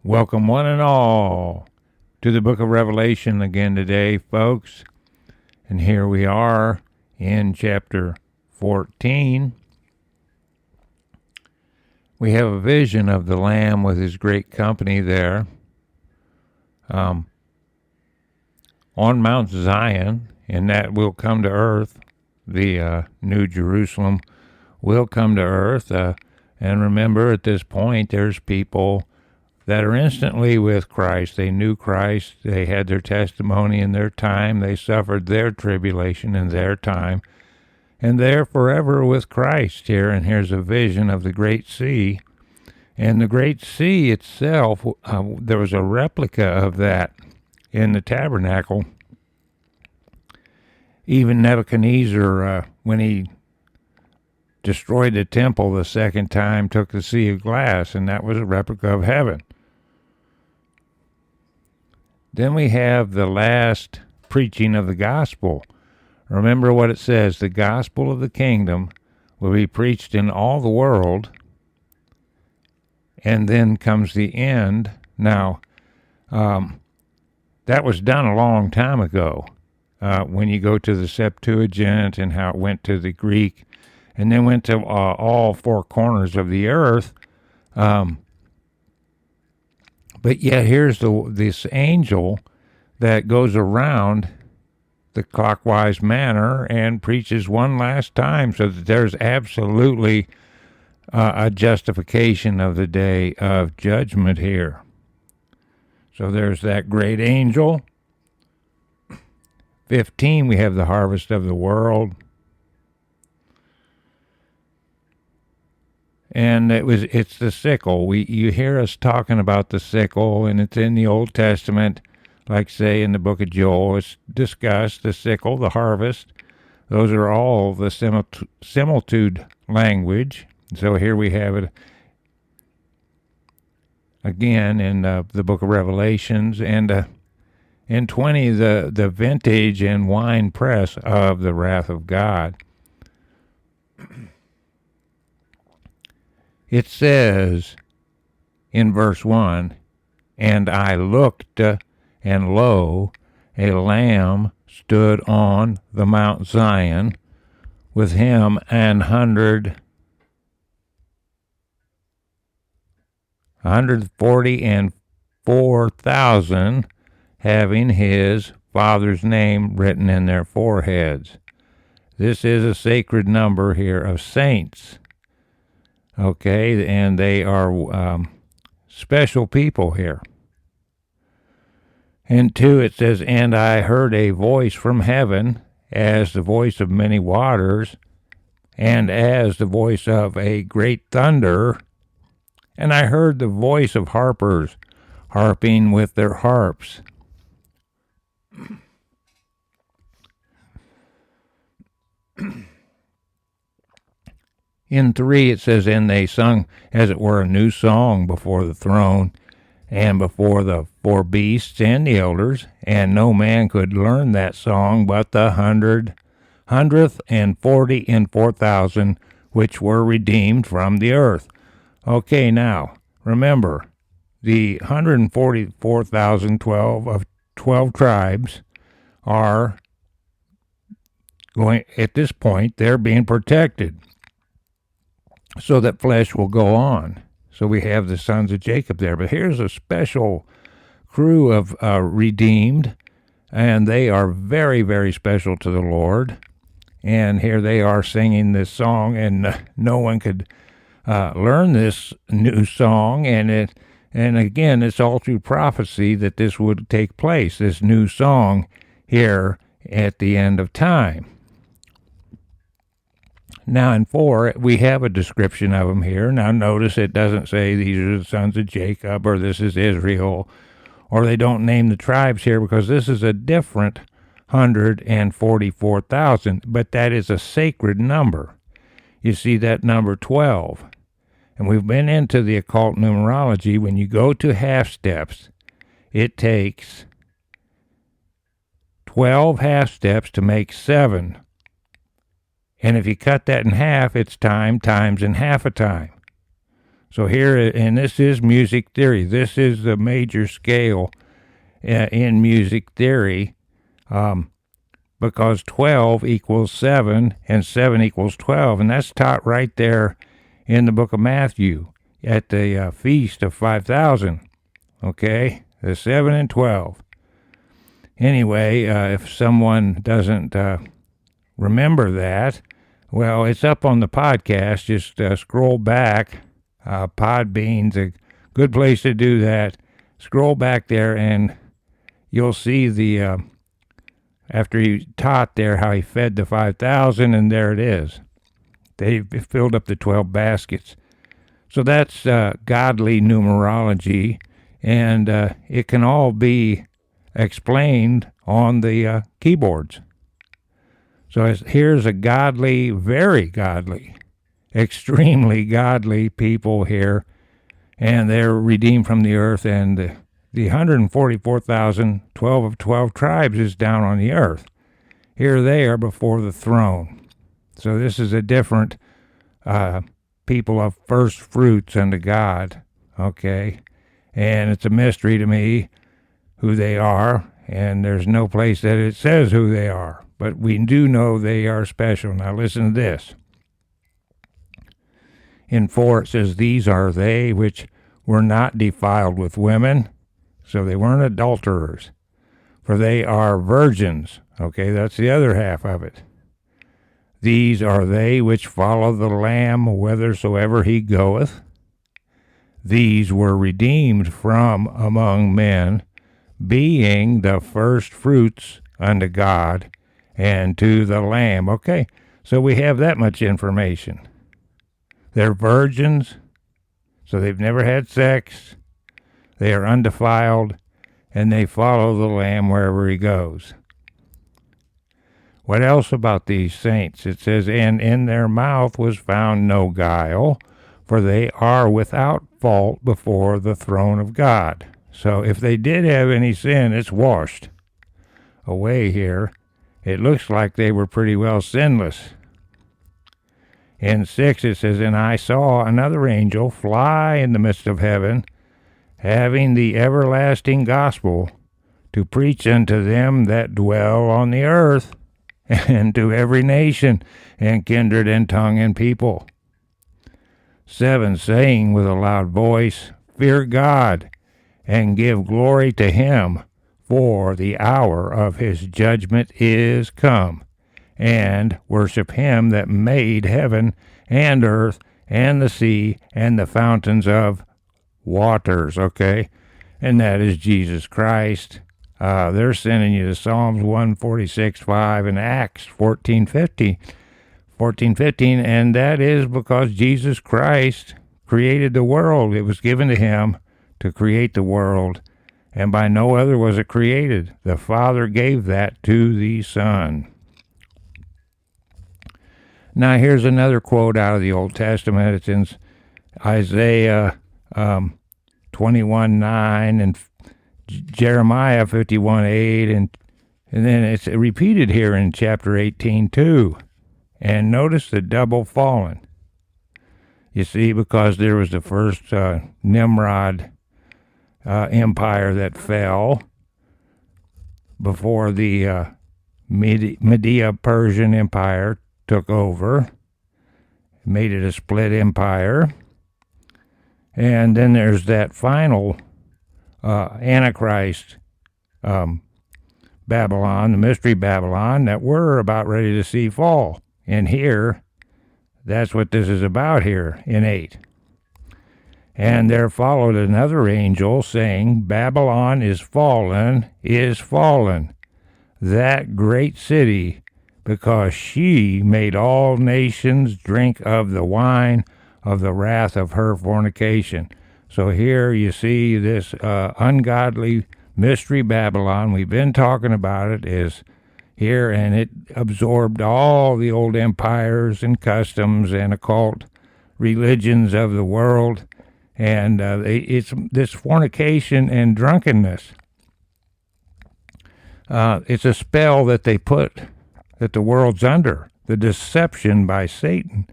Welcome, one and all, to the book of Revelation again today, folks. And here we are in chapter 14. We have a vision of the Lamb with his great company there on Mount Zion, and that will come to earth. The New Jerusalem will come to earth. And remember, at this point, there's people that are instantly with Christ. They knew Christ. They had their testimony in their time. They suffered their tribulation in their time. And they're forever with Christ here. And here's a vision of the Great Sea. And the Great Sea itself, there was a replica of that in the tabernacle. Even Nebuchadnezzar, when he destroyed the temple the second time, took the sea of glass, and that was a replica of heaven. Then we have the last preaching of the gospel. Remember what it says, the gospel of the kingdom will be preached in all the world, and then comes the end. Now, that was done a long time ago. When you go to the Septuagint and how it went to the Greek, and then went to all four corners of the earth. But yet here's this angel that goes around the clockwise manner and preaches one last time, so that there's absolutely a justification of the day of judgment here. So there's that great angel. 15, we have the harvest of the world. And it's the sickle. You hear us talking about the sickle, and it's in the Old Testament, like say in the book of Joel. It's discussed, the sickle, the harvest. Those are all the similitude language. So here we have it again in the book of Revelations, and in 20, the vintage and wine press of the wrath of God. It says in verse 1, "And I looked, and lo, a lamb stood on the Mount Zion, with him 144,000, having his Father's name written in their foreheads." This is a sacred number here of saints. Okay, and they are special people here. And 2, it says, "And I heard a voice from heaven, as the voice of many waters, and as the voice of a great thunder. And I heard the voice of harpers, harping with their harps." In 3, it says, "And they sung, as it were, a new song before the throne, and before the 4 beasts and the elders, and no man could learn that song but the 144,000 which were redeemed from the earth." Okay, now, remember, the 144,000, 12 tribes are going, at this point, they're being protected, so that flesh will go on. So we have the sons of Jacob there. But here's a special crew of redeemed, and they are very, very special to the Lord. And here they are singing this song, and no one could learn this new song. And again, it's all through prophecy that this would take place, this new song here at the end of time. Now in 4, we have a description of them here. Now notice it doesn't say these are the sons of Jacob, or this is Israel, or they don't name the tribes here, because this is a different 144,000, but that is a sacred number. You see that number 12. And we've been into the occult numerology. When you go to half steps, it takes 12 half steps to make 7. And if you cut that in half, it's time times in half a time. So here, and this is music theory. This is the major scale in music theory, because 12 equals 7 and 7 equals 12, and that's taught right there in the book of Matthew at the feast of 5,000. Okay, the 7 and 12. Anyway, if someone doesn't remember that, well, it's up on the podcast. Just scroll back. Podbean's a good place to do that. Scroll back there and you'll see the, after he taught there how he fed the 5,000, and there it is. They filled up the 12 baskets. So that's godly numerology, and it can all be explained on the keyboards. So here's a godly, very godly, extremely godly people here, and they're redeemed from the earth, and the 144,000, 12 of 12 tribes is down on the earth. Here they are before the throne. So this is a different people of first fruits unto God, okay? And it's a mystery to me who they are, and there's no place that it says who they are, but we do know they are special. Now listen to this. In 4 it says, these are they which were not defiled with women, so they weren't adulterers, for they are virgins. Okay, that's the other half of it. These are they which follow the Lamb whithersoever he goeth. These were redeemed from among men, being the first fruits unto God and to the Lamb. Okay, so we have that much information. They're virgins, so they've never had sex. They are undefiled, and they follow the Lamb wherever he goes. What else about these saints? It says, and in their mouth was found no guile, for they are without fault before the throne of God. So if they did have any sin, it's washed away here. It looks like they were pretty well sinless. In 6 it says, and I saw another angel fly in the midst of heaven, having the everlasting gospel, to preach unto them that dwell on the earth, and to every nation, and kindred, and tongue, and people. 7, saying with a loud voice, fear God, and give glory to him, for the hour of his judgment is come, and worship him that made heaven and earth and the sea and the fountains of waters. Okay, and that is Jesus Christ. They're sending you to Psalms 146:5 and Acts 14:15, and that is because Jesus Christ created the world. It was given to him to create the world, and by no other was it created. The Father gave that to the Son. Now here's another quote out of the Old Testament. It's in Isaiah 21:9 and Jeremiah 51:8, and then it's repeated here in chapter 18:2. And notice the double fallen. You see, because there was the first Nimrod empire that fell before the Media-Persian Empire took over, made it a split empire. And then there's that final Antichrist Babylon, the mystery Babylon, that we're about ready to see fall. And here, that's what this is about here in 8. And there followed another angel saying, Babylon is fallen, that great city, because she made all nations drink of the wine of the wrath of her fornication. So here you see this ungodly mystery Babylon. We've been talking about it, is here, and it absorbed all the old empires and customs and occult religions of the world. And it's this fornication and drunkenness. It's a spell that they put, that the world's under, the deception by Satan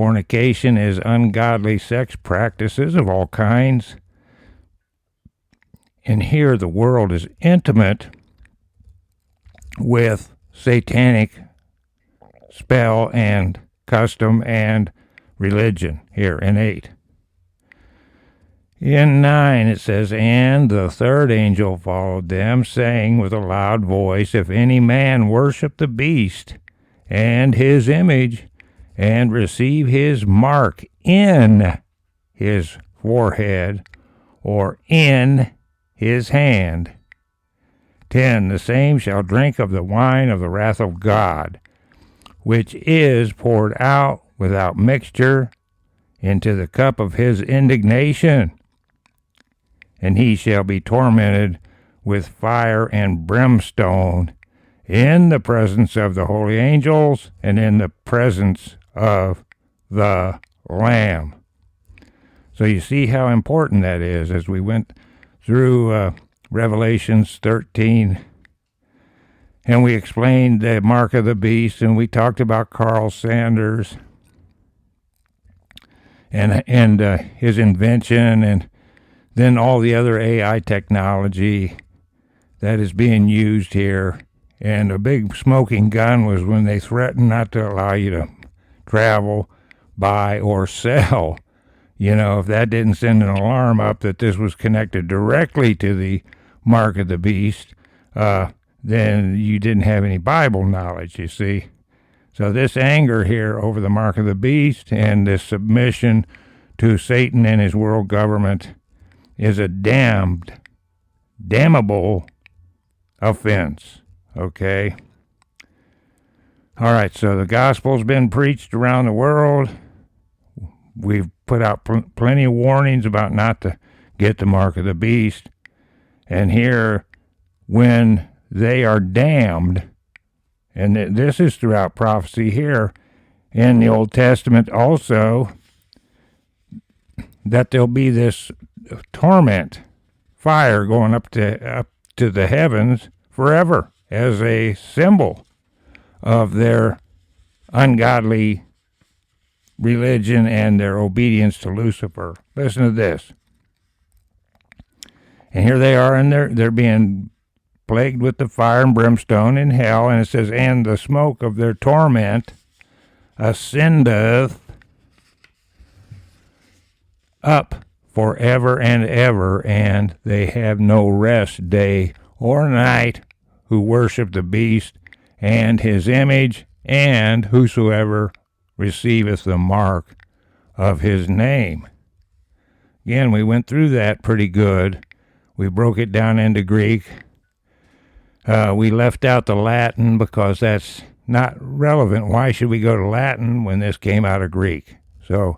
Fornication is ungodly sex practices of all kinds. And here the world is intimate with satanic spell and custom and religion here in 8. In 9 it says, "And the third angel followed them, saying with a loud voice, If any man worship the beast and his image, and receive his mark in his forehead or in his hand, 10, the same shall drink of the wine of the wrath of God, which is poured out without mixture into the cup of his indignation. And he shall be tormented with fire and brimstone in the presence of the holy angels and in the presence of the Lamb." So you see how important that is as we went through Revelations 13. And we explained the mark of the beast, and we talked about Carl Sanders and his invention, and then all the other AI technology that is being used here. And a big smoking gun was when they threatened not to allow you to travel, buy, or sell. You know, if that didn't send an alarm up that this was connected directly to the mark of the beast, then you didn't have any Bible knowledge, you see. So this anger here over the mark of the beast and this submission to Satan and his world government is a damnable offense, okay? All right, so the gospel's been preached around the world. We've put out plenty of warnings about not to get the mark of the beast. And here, when they are damned, and this is throughout prophecy here in the Old Testament also, that there'll be this torment, fire going up to the heavens forever as a symbol of their ungodly religion and their obedience to Lucifer. Listen to this. And here they are, and they're being plagued with the fire and brimstone in hell, and it says, "And the smoke of their torment ascendeth up forever and ever, and they have no rest day or night who worship the beast and his image, and whosoever receiveth the mark of his name." Again, we went through that pretty good. We broke it down into Greek. We left out the Latin because that's not relevant. Why should we go to Latin when this came out of Greek? So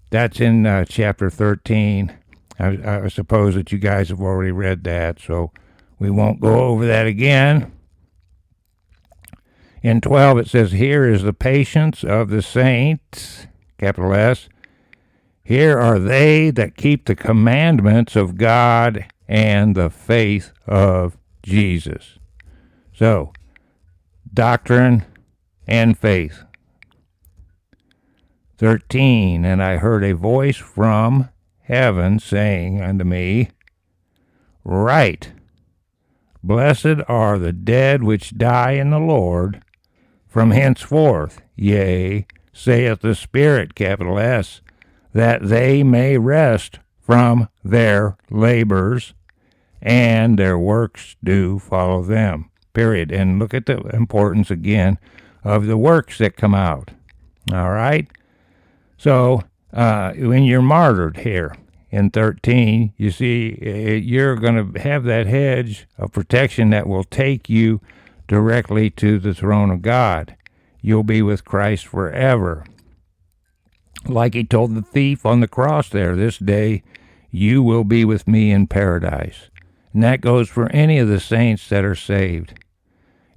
that's in chapter 13. I suppose that you guys have already read that, so we won't go over that again. In 12 it says, "Here is the patience of the saints," capital S. "Here are they that keep the commandments of God and the faith of Jesus." So, doctrine and faith. 13, "And I heard a voice from heaven saying unto me, Write, Blessed are the dead which die in the Lord from henceforth, yea, saith the Spirit," capital S, "that they may rest from their labors, and their works do follow them." Period. And look at the importance again of the works that come out. All right? So, when you're martyred here in 13, you see, you're going to have that hedge of protection that will take you directly to the throne of God. You'll be with Christ forever. Like he told the thief on the cross there, "This day you will be with me in paradise." And that goes for any of the saints that are saved.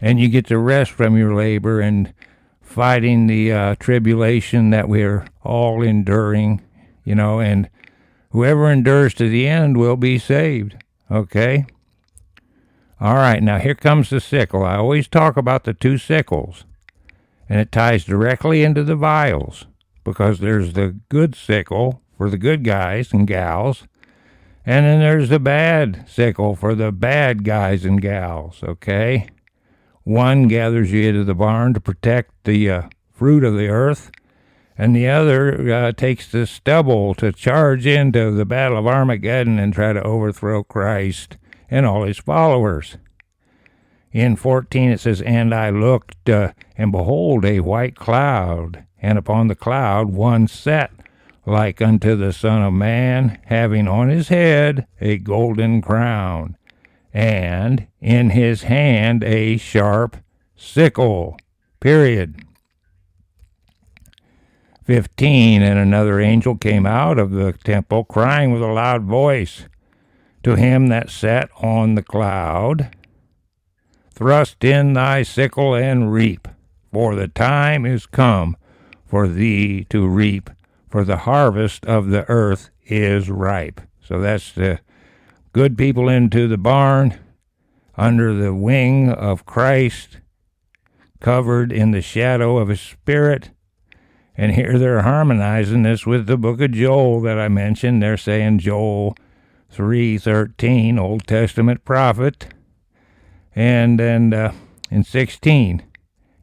And you get to rest from your labor and fighting the tribulation that we're all enduring, and whoever endures to the end will be saved. Okay? All right, now here comes the sickle. I always talk about the two sickles. And it ties directly into the vials, because there's the good sickle for the good guys and gals, and then there's the bad sickle for the bad guys and gals, okay? One gathers you into the barn to protect the fruit of the earth, and the other takes the stubble to charge into the Battle of Armageddon and try to overthrow Christ and all his followers. In 14 it says, "And I looked, and behold, a white cloud, and upon the cloud one sat like unto the Son of Man, having on his head a golden crown, and in his hand a sharp sickle." Period. 15, "And another angel came out of the temple, crying with a loud voice to him that sat on the cloud, Thrust in thy sickle and reap, for the time is come for thee to reap, for the harvest of the earth is ripe." So that's the good people into the barn, under the wing of Christ, covered in the shadow of his Spirit. And here they're harmonizing this with the book of Joel that I mentioned. They're saying Joel 3:13, Old Testament prophet. And then in 16,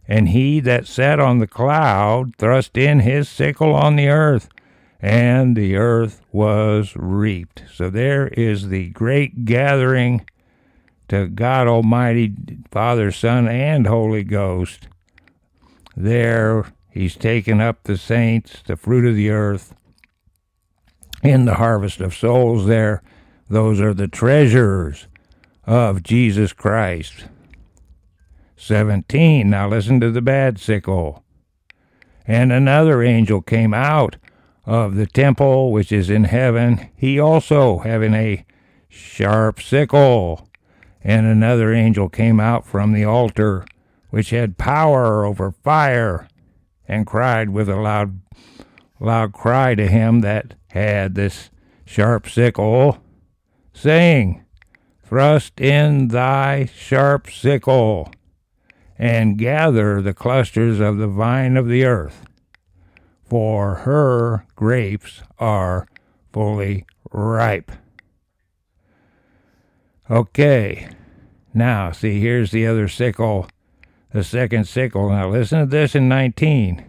"And he that sat on the cloud thrust in his sickle on the earth, and the earth was reaped." So there is the great gathering to God Almighty, Father, Son, and Holy Ghost. There he's taken up the saints, the fruit of the earth, in the harvest of souls there. Those are the treasures of Jesus Christ. 17, now listen to the bad sickle. "And another angel came out of the temple which is in heaven, he also having a sharp sickle. And another angel came out from the altar, which had power over fire, and cried with a loud cry to him that had this sharp sickle, saying, Thrust in thy sharp sickle, and gather the clusters of the vine of the earth, for her grapes are fully ripe." Okay, now see, here's the other sickle, the second sickle. Now listen to this in 19.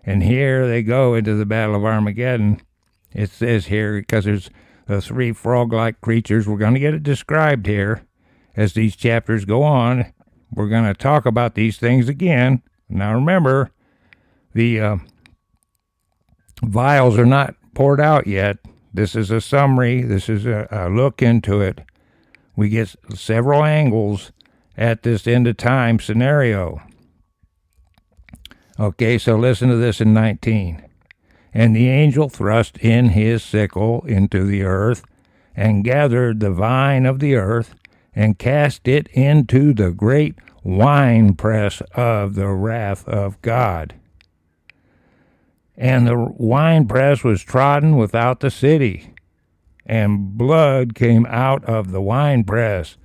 "And here they go into the Battle of Armageddon." It says here, because there's the three frog-like creatures. We're going to get it described here as these chapters go on. We're going to talk about these things again. Now remember, the vials are not poured out yet. This is a summary. This is a look into it. We get several angles at this end of time scenario. Okay, so listen to this in 19. "And the angel thrust in his sickle into the earth, and gathered the vine of the earth, and cast it into the great winepress of the wrath of God. And the winepress was trodden without the city, and blood came out of the winepress,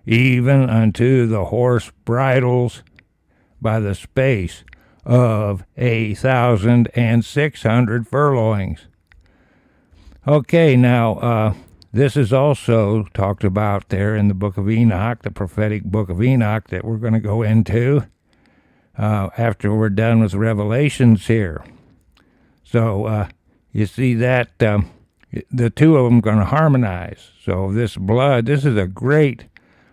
even unto the horse bridles, by the space of 1,600 furlongs." Okay, now this is also talked about there in the book of Enoch, the prophetic book of Enoch that we're going to go into after we're done with Revelations here. So you see that the two of them are going to harmonize. So this blood, this is a great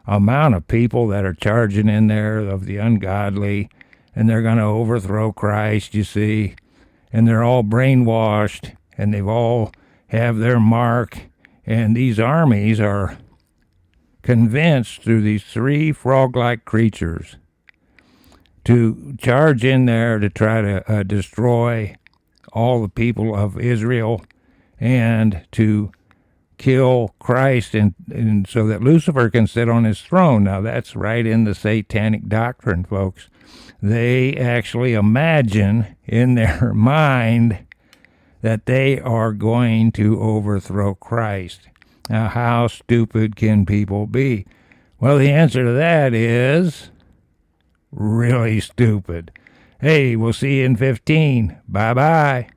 amount of people that are charging in there of the ungodly, and they're going to overthrow Christ, you see, and they're all brainwashed, and they've all have their mark, and these armies are convinced through these three frog-like creatures to charge in there to try to destroy all the people of Israel and to kill Christ, and so that Lucifer can sit on his throne. Now that's right in the satanic doctrine, folks. They actually imagine in their mind that they are going to overthrow Christ. Now, how stupid can people be? Well, the answer to that is really stupid. Hey, we'll see you in 15. Bye bye.